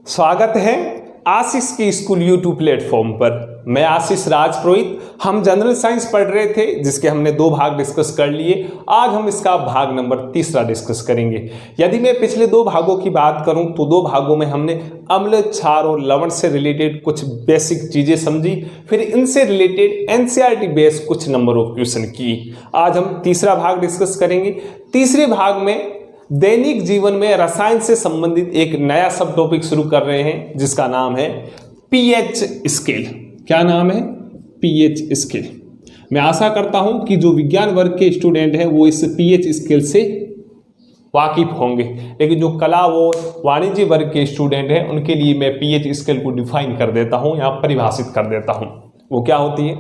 स्वागत है आशीष की स्कूल यूट्यूब प्लेटफॉर्म पर। मैं आशीष राजपुरोहित। हम जनरल साइंस पढ़ रहे थे जिसके हमने 2 भाग डिस्कस कर लिए। आज हम इसका भाग नंबर 3 डिस्कस करेंगे। यदि मैं पिछले 2 भागों की बात करूं तो 2 भागों में हमने अम्ल, क्षार और लवण से रिलेटेड कुछ बेसिक चीजें समझी, फिर इनसे रिलेटेड एनसीईआरटी बेस्ड कुछ नंबर ऑफ क्वेश्चन की। आज हम तीसरा भाग डिस्कस करेंगे। तीसरे भाग में दैनिक जीवन में रसायन से संबंधित एक नया सब टॉपिक शुरू कर रहे हैं जिसका नाम है पीएच स्केल। क्या नाम है? PH scale. मैं आशा करता हूं कि जो विज्ञान वर्ग के स्टूडेंट हैं वो इस पीएच स्केल से वाकिफ होंगे, लेकिन जो कला और वाणिज्य वर्ग के स्टूडेंट हैं उनके लिए मैं पीएच स्केल को डिफाइन कर देता हूं या परिभाषित कर देता हूं। वो क्या होती है?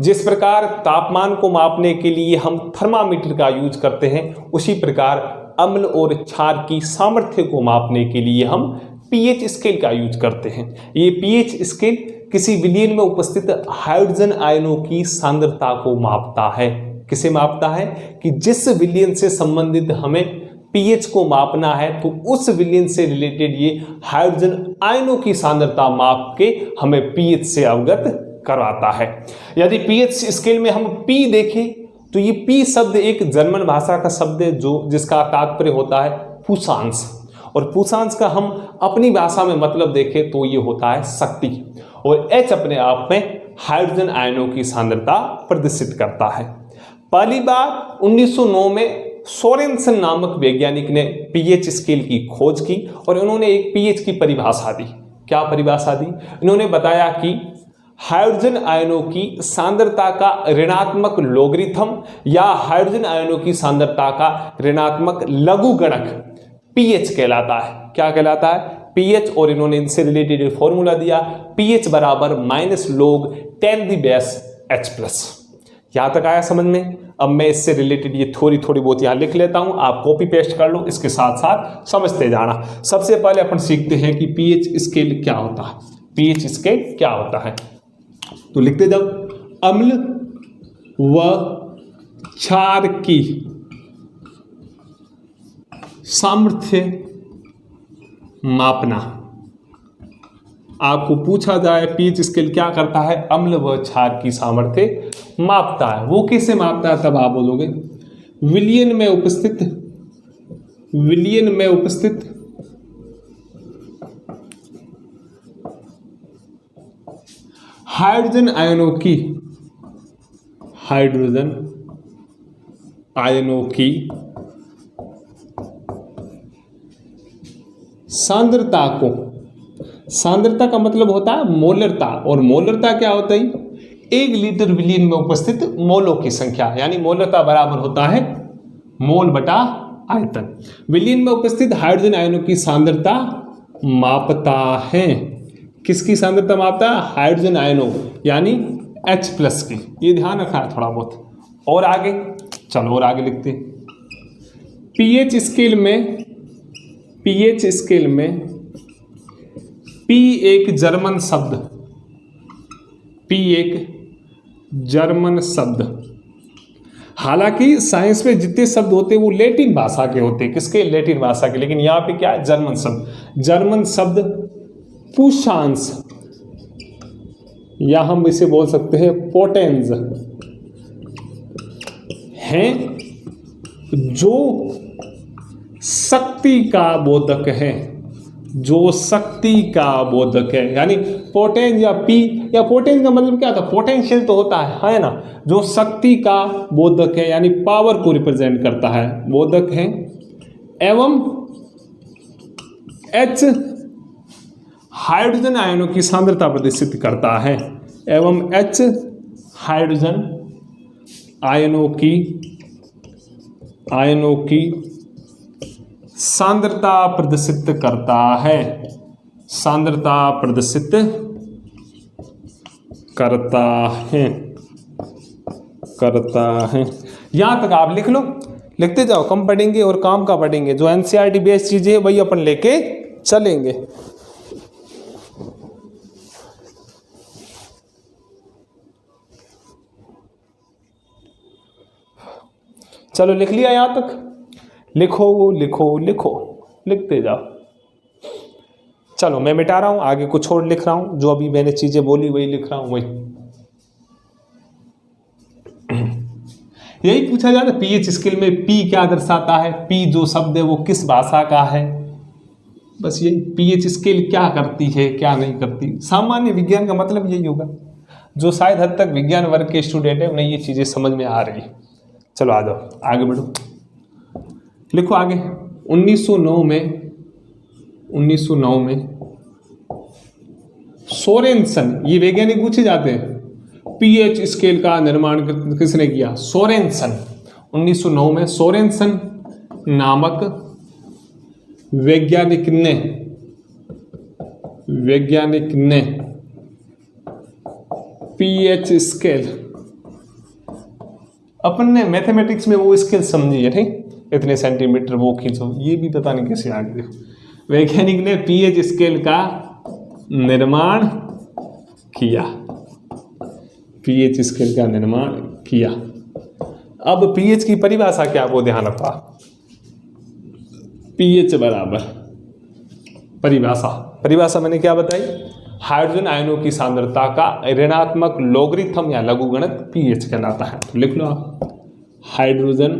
जिस प्रकार तापमान को मापने के लिए हम थर्मामीटर का यूज करते हैं, उसी प्रकार अम्ल और क्षार की सामर्थ्य को मापने के लिए हम पीएच स्केल का यूज करते हैं। ये पीएच स्केल किसी विलयन में उपस्थित हाइड्रोजन आयनों की सांद्रता को मापता है। किसे मापता है? कि जिस विलयन से संबंधित हमें पीएच को मापना है तो उस विलयन से रिलेटेड ये हाइड्रोजन आयनों की सांद्रता माप के हमें पीएच से अवगत करवाता है। यदि पीएच स्केल में हम पी देखें तो ये पी शब्द एक जर्मन भाषा का शब्द है जिसका तात्पर्य होता है पुषांश, और पुषांश का हम अपनी भाषा में मतलब देखें तो ये होता है शक्ति, और एच अपने आप में हाइड्रोजन आयनों की सांद्रता प्रदर्शित करता है। पहली बार 1909 में सोरेनसन नामक वैज्ञानिक ने पीएच स्केल की खोज की और उन्होंने एक पीएच की परिभाषा दी। क्या परिभाषा दी? इन्होंने बताया कि हाइड्रोजन आयनों की सांद्रता का ऋणात्मक लोगरिथम या हाइड्रोजन आयनों की सांद्रता का ऋणात्मक लघुगणक पीएच कहलाता है। क्या कहलाता है? पीएच। और इन्होंने इनसे रिलेटेड फॉर्मूला दिया, पीएच बराबर -log10⁻⁻H+। यहां तक आया समझ में? अब मैं इससे रिलेटेड ये थोड़ी बहुत यहां लिख लेता हूं, आप कॉपी पेस्ट कर लो, इसके साथ साथ समझते जाना। सबसे पहले अपन सीखते हैं कि पीएच स्केल क्या होता है। पीएच स्केल क्या होता है तो लिखते जाओ। अम्ल व क्षार की सामर्थ्य मापना। आपको पूछा जाए पीएच स्केल क्या करता है? अम्ल व क्षार की सामर्थ्य मापता है। वो कैसे मापता है? तब आप बोलोगे विलयन में उपस्थित हाइड्रोजन आयनों की सांद्रता को, सांद्रता का मतलब होता है मोलरता, और मोलरता क्या होता है? 1 लीटर विलयन में उपस्थित मोलों की संख्या, यानी मोलरता बराबर होता है मोल बटा आयतन। विलयन में उपस्थित हाइड्रोजन आयनों की सांद्रता मापता है। किसकी सांद्रता मापता है? हाइड्रोजन आयनों यानी H+ की। ये ध्यान रखना है थोड़ा बहुत। और आगे चलो, और आगे लिखते हैं। पीएच स्केल में पी एक जर्मन शब्द। हालांकि साइंस में जितने शब्द होते हैं वो लैटिन भाषा के होते हैं। किसके? लैटिन भाषा के। लेकिन यहां पे क्या है? जर्मन शब्द पुषांश, या हम इसे बोल सकते हैं पोटेंज हैं, जो शक्ति का बोधक है। यानी पोटेंज या पी, या पोटेंज का मतलब क्या था? पोटेंशियल तो होता है ना, जो शक्ति का बोधक है यानी पावर को रिप्रेजेंट करता है, बोधक है। एवं H हाइड्रोजन आयनों की सांद्रता प्रदर्शित करता है। एवं H हाइड्रोजन आयनों की सांद्रता प्रदर्शित करता है। यहां तक आप लिख लो, लिखते जाओ। कम पढ़ेंगे और काम का पढ़ेंगे। जो एनसीईआरटी बेस्ड चीजें वही अपन लेके चलेंगे। चलो लिख लिया यहां तक? लिखो लिखते जाओ। चलो मैं मिटा रहा हूं, आगे कुछ और लिख रहा हूं, जो अभी मैंने चीजें बोली वही लिख रहा हूं, वही यही पूछा जाता है पीएच स्केल में पी क्या दर्शाता है, पी जो शब्द है वो किस भाषा का है, बस यही पीएच स्केल क्या करती है क्या नहीं करती। सामान्य विज्ञान का मतलब यही होगा, जो शायद हद तक विज्ञान वर्ग के स्टूडेंट है उन्हें ये चीजें समझ में आ रही है। चलो आ जाओ आगे बढ़ो, लिखो आगे। 1909 में सोरेनसन, ये वैज्ञानिक पूछे जाते हैं, पीएच स्केल का निर्माण किसने किया, सोरेनसन। 1909 में सोरेनसन नामक वैज्ञानिक ने पीएच स्केल, अपन ने मैथमेटिक्स में वो स्केल समझी है, ठीक, इतने सेंटीमीटर वो खींचो, ये भी पता नहीं कैसे आ गया। वैज्ञानिक ने पीएच स्केल का निर्माण किया, पीएच स्केल का निर्माण किया। अब पीएच की परिभाषा क्या, वो ध्यान रखा। पीएच बराबर परिभाषा मैंने क्या बताई, हाइड्रोजन आयनों की सांद्रता का ऋणात्मक लॉगरिथम या लघुगणक पीएच कहलाता है। तो लिख लो आप, हाइड्रोजन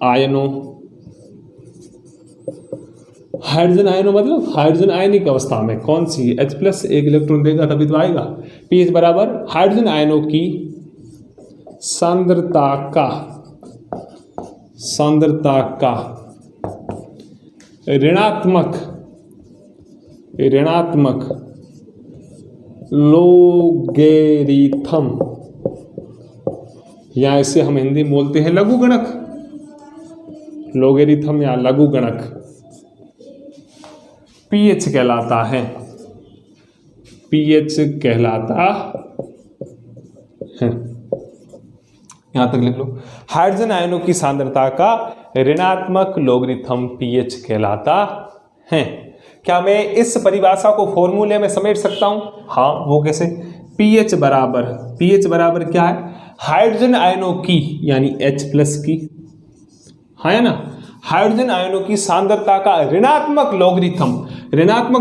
आयनों मतलब हाइड्रोजन आयनिक अवस्था में कौन सी, H+ एक इलेक्ट्रॉन देगा तभी तो आएगा। पीएच बराबर हाइड्रोजन आयनों की सांद्रता का ऋणात्मक लोगेरिथम, या इसे हम हिंदी में बोलते हैं लघुगणक, लोगेरिथम या लघुगणक पीएच कहलाता है, यहां तक लिख लो। हाइड्रोजन आयनों की सांद्रता का ऋणात्मक लॉगरिथम पीएच कहलाता है। क्या मैं इस परिभाषा को फॉर्मूले में समेट सकता हूं? हाँ, वो कैसे, पीएच बराबर क्या है, हाइड्रोजन आयनों की यानी H+ की, है ना, हाइड्रोजन आयनों की सांद्रता का ऋणात्मक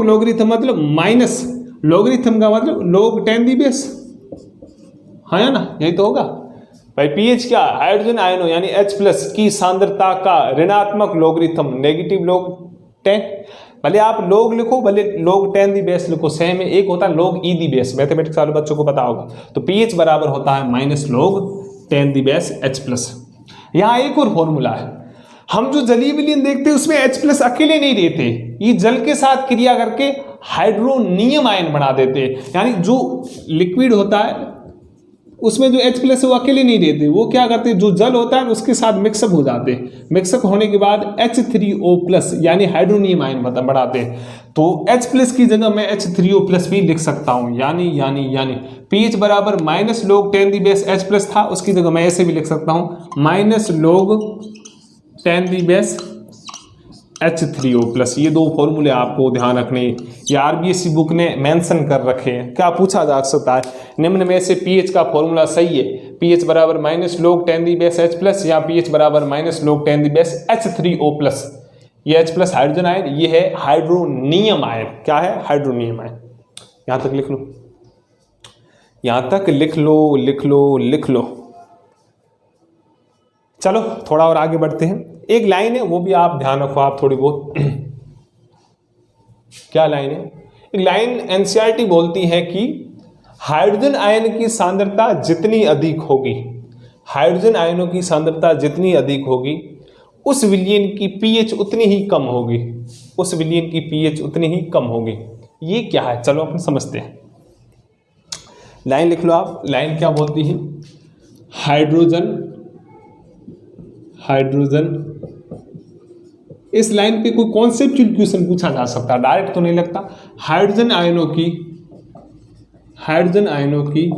लॉगरिथम मतलब माइनस, लॉगरिथम का मतलब log 10⁻⁻, है ना, यही तो होगा भाई। पीएच क्या, हाइड्रोजन आयनों यानी H+ की सांद्रता का ऋणात्मक लॉगरिथम, नेगेटिव log 10, भले आप log लिखो भले log 10⁻⁻ लिखो, सेम है, एक होता है log e⁻⁻, मैथमेटिक्स वाले बच्चों को पता होगा। तो पीएच बराबर होता है -log 10⁻⁻H+। यहाँ एक और फॉर्मूला है, हम जो जलीय विलयन देखते हैं उसमें H+ अकेले नहीं रहते, ये जल के साथ क्रिया करके हाइड्रोनियम आयन बना देते हैं, यानी जो लिक्विड होता है उसमें जो H+ है वो अकेले नहीं रहते, वो क्या करते हैं, जो जल होता है उसके साथ मिक्सअप हो जाते हैं, मिक्सअप होने के बाद H3O+ यानी हाइड्रोनियम आयन बढ़ाते हैं। तो H+ की जगह मैं H3O+ भी लिख सकता हूं, यानी पीएच बराबर -log 10⁻⁻H+ था, उसकी जगह मैं ऐसे भी लिख सकता हूं -log 10⁻H3O+। ये दो फॉर्मूले आपको ध्यान रखने, ये RBSc बुक ने मेंशन कर रखे हैं। क्या पूछा जा सकता है, निम्न में से पीएच का फॉर्मूला सही है, पीएच बराबर -log 10⁻⁻H+, या पीएच बराबर -log 10⁻H3O+। ये H+ हाइड्रोजन आयन, ये है हाइड्रोनियम आयन। क्या है, हाइड्रोनियम आयन। यहां तक लिख लो। चलो थोड़ा और आगे बढ़ते हैं। एक लाइन है वो भी आप ध्यान रखो, आप थोड़ी बहुत क्या लाइन है, एक लाइन एनसीईआरटी बोलती है कि हाइड्रोजन आयन की सांद्रता जितनी अधिक होगी, हाइड्रोजन आयनों की सांद्रता जितनी अधिक होगी, उस विलयन की पीएच उतनी ही कम होगी। ये क्या है, चलो अपन समझते हैं। लाइन लिख लो आप, लाइन क्या बोलती है, हाइड्रोजन, इस लाइन पे कोई कॉन्सेप्चुअल क्वेश्चन पूछा जा सकता है, डायरेक्ट तो नहीं लगता। हाइड्रोजन आयनों की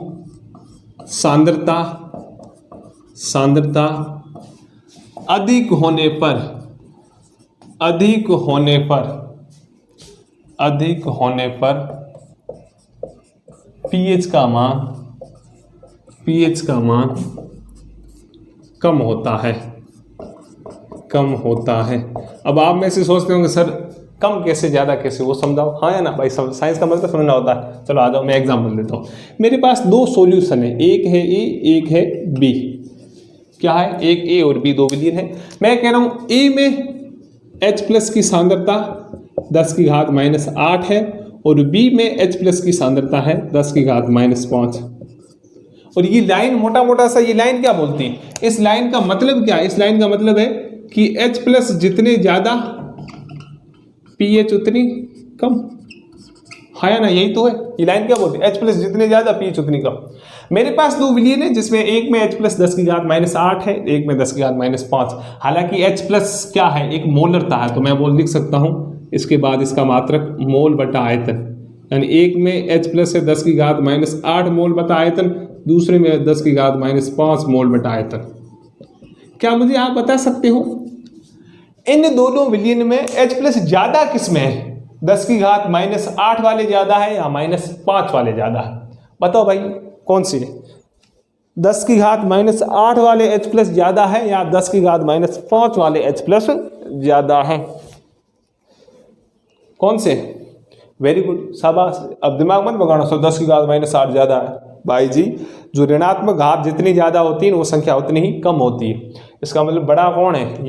सांद्रता अधिक होने पर पीएच का मान कम होता है। अब आप में से सोचते होंगे सर कम कैसे ज़्यादा कैसे वो समझाओ, हाँ या ना भाई। साइंस का मतलब समझना होता है। चलो आ जाओ, मैं एग्जाम्पल देता हूँ। मेरे पास दो सॉल्यूशन है, एक है ए एक है बी। क्या है, एक ए और बी, दो विलयन है। मैं कह रहा हूँ ए में H प्लस की सांद्रता 10⁻⁸ है और बी में H प्लस की सांद्रता है 10⁻⁵। और ये लाइन मोटा मोटा सा, ये लाइन क्या बोलती है, इस लाइन का मतलब क्या है, इस लाइन का मतलब है कि H प्लस जितने ज़्यादा pH उतनी कम, है ना, यही तो है। ये लाइन क्या बोलती है, H प्लस जितने ज़्यादा pH उतनी कम। मेरे पास दो विलयन है जिसमें एक में H प्लस 10⁻⁸ है, एक में 10⁻⁵। हालांकि H प्लस क्या है, एक मोलरता है, तो मैं वो लिख सकता हूँ इसके बाद इसका मात्रक मोल बटा आयतन। यानी एक में H प्लस है 10⁻⁸ मोल बटा आयतन, दूसरे में 10⁻⁵ मोल बटा आयतन। क्या मुझे आप बता सकते हो इन दोनों विलयन में H प्लस ज्यादा किस में है, 10⁻⁸ वाले ज्यादा है या -5 वाले ज्यादा है? बताओ भाई कौन सी है, 10⁻⁸ वाले H प्लस ज्यादा है या 10⁻⁵ वाले H प्लस ज्यादा है? कौन से? वेरी गुड, शाबाश। अब दिमाग मत बगाड़ो, सो 10⁻⁸ ज्यादा है। भाई जी, जो ऋणात्मक घात जितनी ज्यादा होती है वो संख्या उतनी ही कम होती है। इसका मतलब बड़ा कौन है,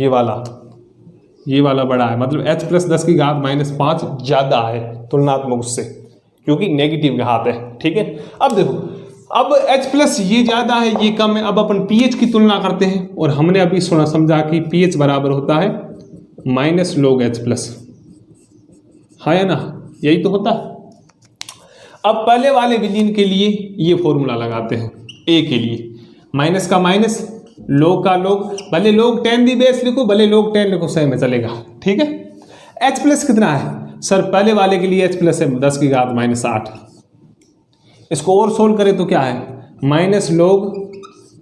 ये वाला बड़ा है, मतलब H प्लस 10⁻⁵ ज्यादा है तुलनात्मक उससे, क्योंकि नेगेटिव घात है। ठीक है, अब देखो, अब H प्लस ये ज्यादा है ये कम है। अब अपन pH की तुलना करते हैं, और हमने अभी समझा कि pH बराबर होता है -log H प्लस, है ना, यही तो होता है। अब पहले वाले विलयन के लिए ये फॉर्मूला लगाते हैं, A के लिए माइनस का माइनस, लोग का लोग, भले लोग 10 दी बेस लिखो, भले लोग 10 लिखो, सही में चलेगा। ठीक है, H प्लस कितना है सर, पहले वाले के लिए H प्लस है 10⁻⁸। इसको और सोल्व करें तो क्या है, माइनस लोग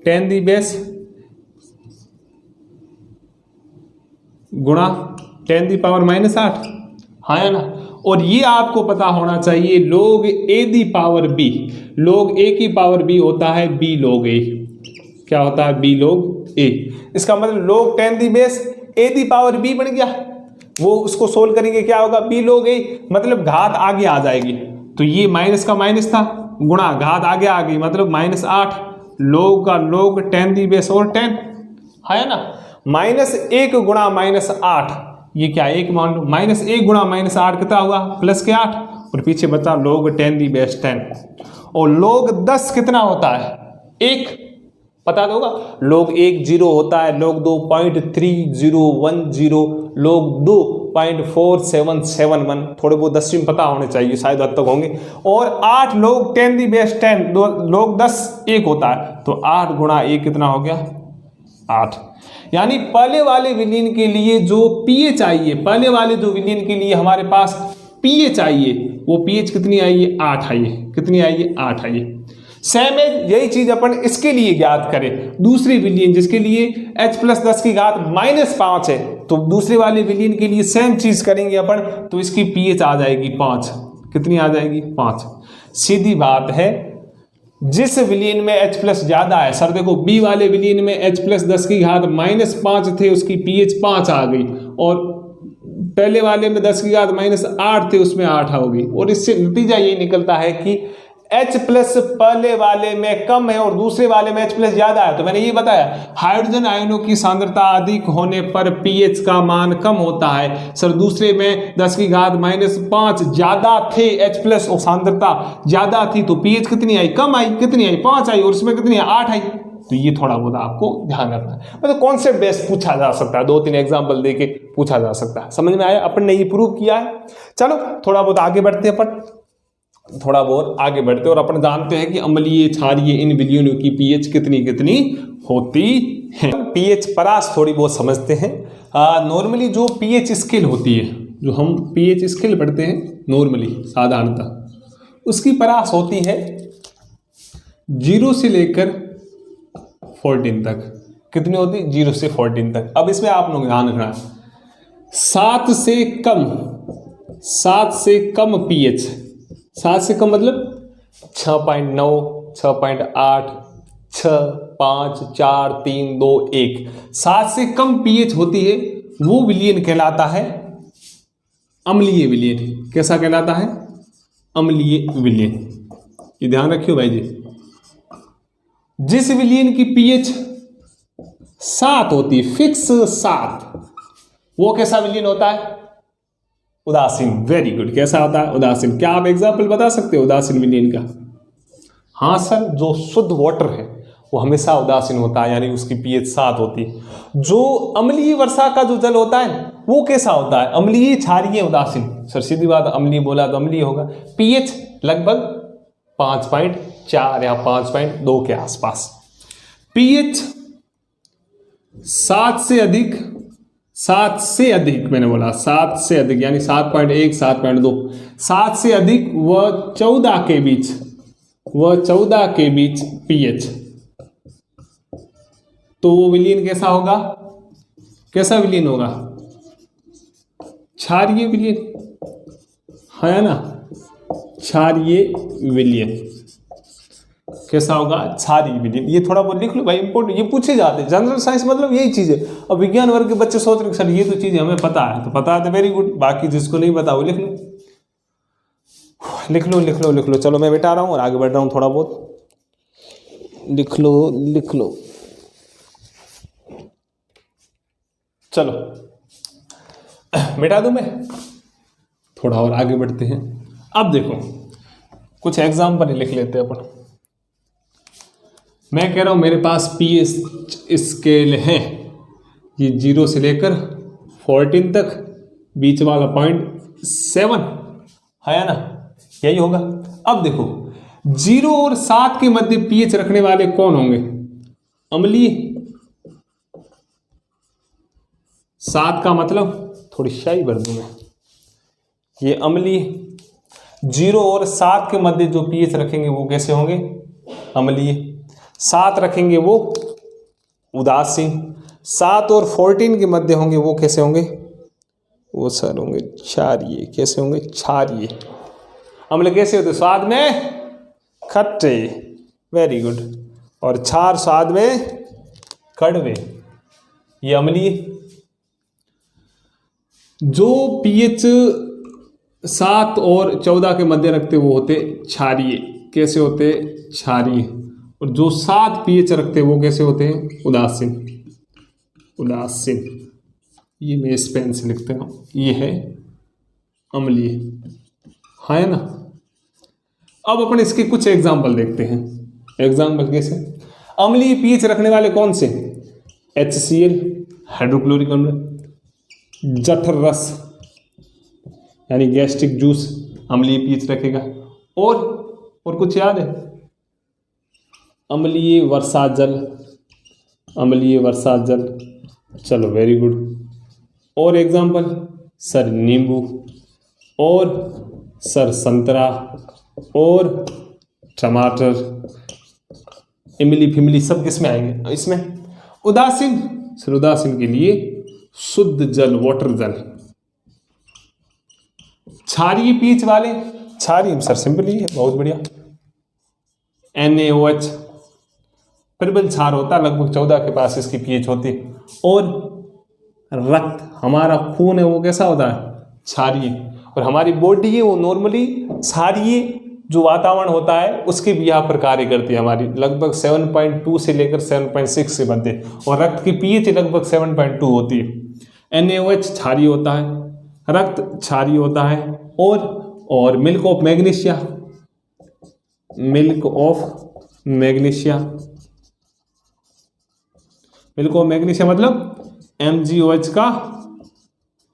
10 दी बेस गुणा 10 दी पावर -8, है ना। और ये आपको पता होना चाहिए log A the power B, log A की पावर B होता है B log A। क्या होता है, B log A। इसका मतलब log 10 the base A the power B बन गया। वो उसको सोल्व करेंगे क्या होगा, B log A, मतलब घात आगे आ जाएगी। तो ये माइनस का माइनस था, गुणा घात आगे आ गई, मतलब -8, log का log 10 दी बेस और 10, है ना। -1 गुणा -8, ये क्या, एक मान लो, -1 गुणा -8 कितना हुआ, प्लस के 8, और पीछे बचा log 10 दी बेस 10। और log 10 कितना होता है, 1, पता होगा। log 1 0 होता है, log 2 0.3010, log 2 0.4771, थोड़े बहुत 10वीं पता होने चाहिए, शायद हद तक होंगे। और 8 log 10 दी बेस 10, log 10 1 होता है, तो 8 गुणा 1 कितना हो गया, 8। यानी पहले वाले विलयन के लिए जो pH आई है, पहले वाले जो विलयन के लिए हमारे पास pH आई है, वो pH कितनी आई है, 8 आई है। कितनी आई है, 8 आई है। सेम है, यही चीज अपन इसके लिए ज्ञात करें, दूसरे विलयन जिसके लिए H प्लस 10⁻⁵ है, तो दूसरे वाले विलयन के लिए सेम चीज करेंगे अपन, तो इसकी pH आ जाएगी 5। कितनी आ जाएगी, 5। सीधी बात है, जिस विलयन में H प्लस ज्यादा है, सर देखो B वाले विलयन में H प्लस 10⁻⁻5 थे, उसकी pH 5 आ गई, और पहले वाले में 10⁻⁸ थे, उसमें 8 होगी। और इससे नतीजा ये निकलता है कि H प्लस पहले वाले में कम है और दूसरे वाले में H प्लस ज्यादा है। तो मैंने ये बताया, हाइड्रोजन आयनों की सांद्रता अधिक होने पर pH का मान कम होता है। सर दूसरे में 10⁻⁵ ज्यादा थे H प्लस, और सांद्रता ज्यादा थी, तो pH कितनी आई, कम आई। कितनी आई, 5 आई, और उसमें कितनी आई, 8 आई। तो ये थोड़ा बहुत आपको ध्यान रखना है, मतलब कॉन्सेप्ट बेस्ड पूछा जा सकता है, 2-3 एग्जाम्पल देके पूछा जा सकता है। समझ में आया, अपन ने ये प्रूव किया है। चलो थोड़ा बहुत आगे बढ़ते हैं, अपन थोड़ा बहुत आगे बढ़ते हैं, और अपन जानते हैं कि अम्लीय क्षारीय इन विलयनों की pH कितनी कितनी होती है। pH परास थोड़ी बहुत समझते हैं। नॉर्मली जो pH स्केल होती है, जो हम pH स्केल पढ़ते हैं नॉर्मली साधारणतः, उसकी परास होती है 0 से लेकर 14 तक। कितनी होती है, 0 से 14 तक। अब इसमें आप लोग ध्यान रखना, 7 से कम pH, 7 से कम मतलब 6.9, 6.8, 6, 5, 4, 3, 2, 1, 7 से कम pH होती है, वो विलयन कहलाता है अम्लीय विलयन कैसा कहलाता है? अम्लीय विलयन। ये ध्यान रखियो भाई जी। जिस विलयन की पीएच 7 होती है, फिक्स 7, वो कैसा विलयन होता है? उदासीन। Very good. कैसा होता है? उदासीन। क्या आप एग्जाम्पल बता सकते हो उदासीन विलयन का? हाँ सर, जो शुद्ध वाटर है वो हमेशा उदासीन होता है, यानी उसकी पीएच 7 होती है। जो अम्लीय वर्षा का जो जल होता है वो कैसा होता है? अम्लीय, क्षारीय, उदासीन। सर सीधी बात, अम्लीय बोला तो अम्लीय होगा। पीएच लगभग 5.4 या 5.2 के आसपास। पीएच 7 से अधिक, 7 से अधिक मैंने बोला, 7 से अधिक यानी 7.1, 7.2, 7 से अधिक व 14 के बीच, वह 14 के बीच पीएच, तो वो विलयन कैसा होगा? कैसा विलयन होगा? क्षारीय विलयन, है ना? क्षारीय विलयन कैसा होगा? क्षारीय विलयन। ये थोड़ा बहुत लिख लो भाई, इंपोर्टेंट, ये पूछे जाते हैं। जनरल साइंस मतलब यही चीज है। अब विज्ञान वर्ग के बच्चे सोच रहे सर ये तो चीजें हमें पता है, तो पता है तो वेरी गुड, बाकी जिसको नहीं पता वो लिख लो, लिख लो, लिख लो, लिख लो। चलो मैं मिटा रहा हूँ और आगे बढ़ रहा हूँ, थोड़ा बहुत लिख लो, लिख लो। चलो मिटा दूं मैं, थोड़ा और आगे बढ़ते हैं। अब देखो कुछ एग्जाम्पल लिख लेते हैं अपन। मैं कह रहा हूं मेरे पास पीएच स्केल है, ये 0 से लेकर 14 तक, बीच वाला 0.7 है ना, यही होगा। अब देखो 0 और 7 के मध्य पीएच रखने वाले कौन होंगे? अम्लीय। 7 का मतलब थोड़ी शाही भर दूं मैं, ये अम्लीय। 0 और 7 के मध्य जो पीएच रखेंगे वो कैसे होंगे? अम्लीय। 7 रखेंगे वो उदासीन। 7 और 14 के मध्य होंगे वो कैसे होंगे? वो सर होंगे क्षारीय। कैसे होंगे? क्षारीय। अम्ल कैसे होते? स्वाद में खट्टे, वेरी गुड, और क्षार स्वाद में कड़वे, ये अम्लीय। जो पीएच 7 और 14 के मध्य रखते वो होते क्षारीय। कैसे होते? क्षारीय। और जो 7 पीएच रखते वो कैसे होते हैं? उदासीन। उदासीन। ये मैं इस पेन से लिखता हूं, ये है अम्लीय, है ना। अब अपन इसके कुछ एग्जाम्पल देखते हैं। एग्जाम्पल कैसे? अम्लीय पीएच रखने वाले कौन से? HCl, हाइड्रोक्लोरिक अम्ल। जठर रस यानी गैस्ट्रिक जूस, अम्लीय पीएच रखेगा। और कुछ याद है? अम्लीय वर्षा जल, अम्लीय वर्षा जल। चलो वेरी गुड। और एग्जाम्पल? सर नींबू, और सर संतरा, और टमाटर, इमली फिमली सब किसमें आएंगे? इसमें। उदासीन, सर उदासीन के लिए शुद्ध जल, वाटर जल। क्षारीय पीएच वाले, क्षारीय सर सिंपल ही है, बहुत बढ़िया, NaOH, प्रबल क्षार होता है, लगभग 14 के पास इसकी पीएच होती। और रक्त, हमारा खून है वो कैसा होता है? क्षारीय। और हमारी बॉडी है वो नॉर्मली क्षारीय जो वातावरण होता है उसके भी यहाँ पर कार्य करती है हमारी, लगभग 7.2 से लेकर 7.6 से बनते। और रक्त की पीएच लगभग 7.2 होती है। NaOH क्षारीय होता है, रक्त क्षारीय होता है। और milk of magnesia, milk of magnesia, milk of magnesia मतलब MgOH का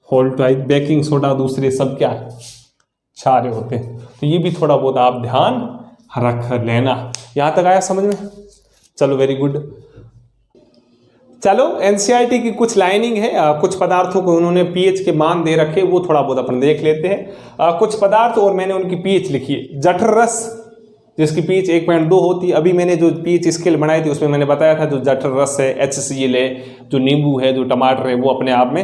होल ट्वाइस। बेकिंग सोडा दूसरे सब क्या है? क्षारीय होते हैं। तो ये भी थोड़ा बहुत आप ध्यान रख लेना। यहां तक आया समझ में? चलो वेरी गुड। चलो एनसीईआरटी की कुछ लाइनिंग है, कुछ पदार्थों को उन्होंने पीएच के मान दे रखे, वो थोड़ा बहुत अपन देख लेते हैं। कुछ पदार्थ और मैंने उनकी पीएच लिखी है। जठर रस जिसकी पीएच 1.2 होती है, अभी मैंने जो पीएच स्केल बनाई थी उसमें मैंने बताया था जो जठर रस है, HCl है, जो नींबू है, जो टमाटर है, वो अपने आप में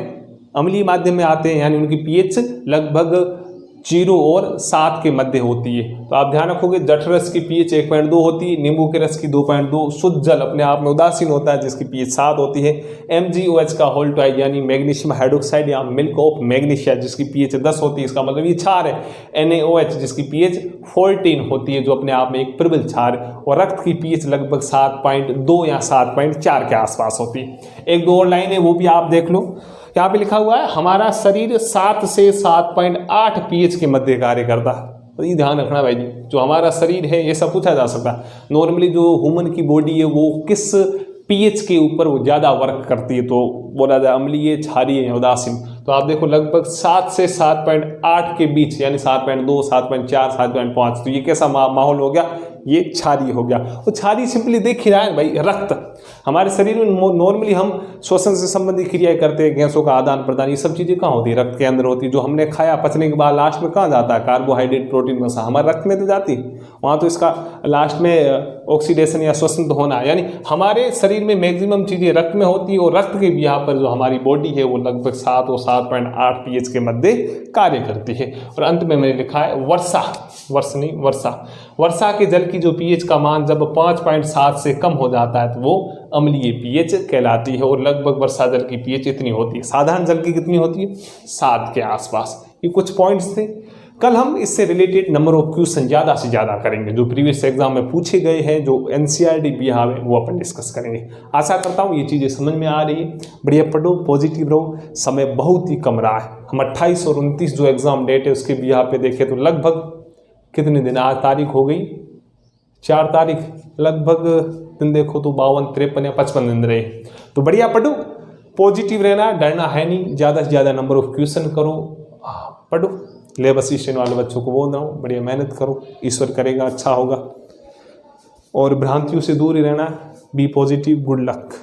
अम्लीय माध्यम में आते हैं, यानी उनकी पीएच लगभग 0 और 7 के मध्य होती है। तो आप ध्यान रखोगे जठरस की pH 1.2 होती है, नींबू के रस की 2.2, शुद्ध जल अपने आप में उदासीन होता है जिसकी pH 7 होती है। MgOH का होल ट्वाइस यानी मैग्नीशियम हाइड्रोक्साइड या मिल्क ऑफ मैग्नीशिया जिसकी pH 10 होती है, इसका मतलब ये क्षार है। NaOH जिसकी pH 14 होती है जो अपने आप में एक प्रबल क्षार है। और रक्त की pH लगभग 7.2 या 7.4 के आसपास होती है। एक दो और लाइन है वो भी आप देख लो, यहाँ पे लिखा हुआ है हमारा शरीर 7 से 7.8 pH के मध्य कार्य करता है। तो ये ध्यान रखना भाई जी, जो हमारा शरीर है ये सब पूछा जा सकता है। नॉर्मली जो ह्यूमन की बॉडी है वो किस pH के ऊपर वो ज़्यादा वर्क करती है, तो बोला जाए अम्लीय, क्षारीय या उदासीन। तो आप देखो लगभग 7 से 7.8 के बीच यानी 7.2, 7.4, 7.5। तो ये कैसा माहौल हो गया, ये क्षारीय हो गया। और क्षारीय सिंपली देख ही रहा है भाई, रक्त हमारे शरीर में नॉर्मली हम श्वसन से संबंधित क्रियाएं करते हैं, गैसों का आदान प्रदान, ये सब चीज़ें कहाँ होती है, रक्त के अंदर होती है। जो हमने खाया पचने के बाद लास्ट में कहाँ जाता है, कार्बोहाइड्रेट, प्रोटीन, वसा हमारे रक्त में तो जाती है, वहाँ तो इसका लास्ट में ऑक्सीडेशन या श्वसन तो होना है। यानी हमारे शरीर में मैक्सिमम चीज़ें रक्त में होती है और रक्त के भी यहाँ पर जो हमारी बॉडी है वो लगभग 7 और 7.8 pH के मध्य कार्य करती है। और अंत में मैंने लिखा है वर्षा, वर्षा के जल की जो pH का मान जब 5.7 से कम हो जाता है तो वो अम्लीय pH कहलाती है। और लगभग वर्षा जल की pH इतनी होती है। साधारण जल की कितनी होती है, 7 के आसपास। ये कुछ पॉइंट्स थे। कल हम इससे रिलेटेड नंबर ऑफ क्वेश्चन ज़्यादा से ज़्यादा करेंगे जो प्रीवियस एग्जाम में पूछे गए हैं, जो NCERT भी है वो अपन डिस्कस करेंगे। आशा करता हूँ ये चीज़ें समझ में आ रही है। बढ़िया पढ़ो, पॉजिटिव रहो। समय बहुत ही कम रहा है। हम 28 और 29 जो एग्ज़ाम डेट है उसके भी यहाँ पे देखें तो लगभग कितने दिन, आज तारीख हो गई 4 तारीख, लगभग दिन देखो तो 52, 53 या 55 दिन रहे। तो बढ़िया पढ़ो, पॉजिटिव रहना, डरना है नहीं। ज़्यादा से ज़्यादा नंबर ऑफ क्वेश्चन करो, पढ़ो। लेब असिस्टेंट वाले बच्चों को बोल रहा हूँ, बढ़िया मेहनत करो, ईश्वर करेगा अच्छा होगा। और भ्रांतियों से दूर ही रहना। Be positive, good luck.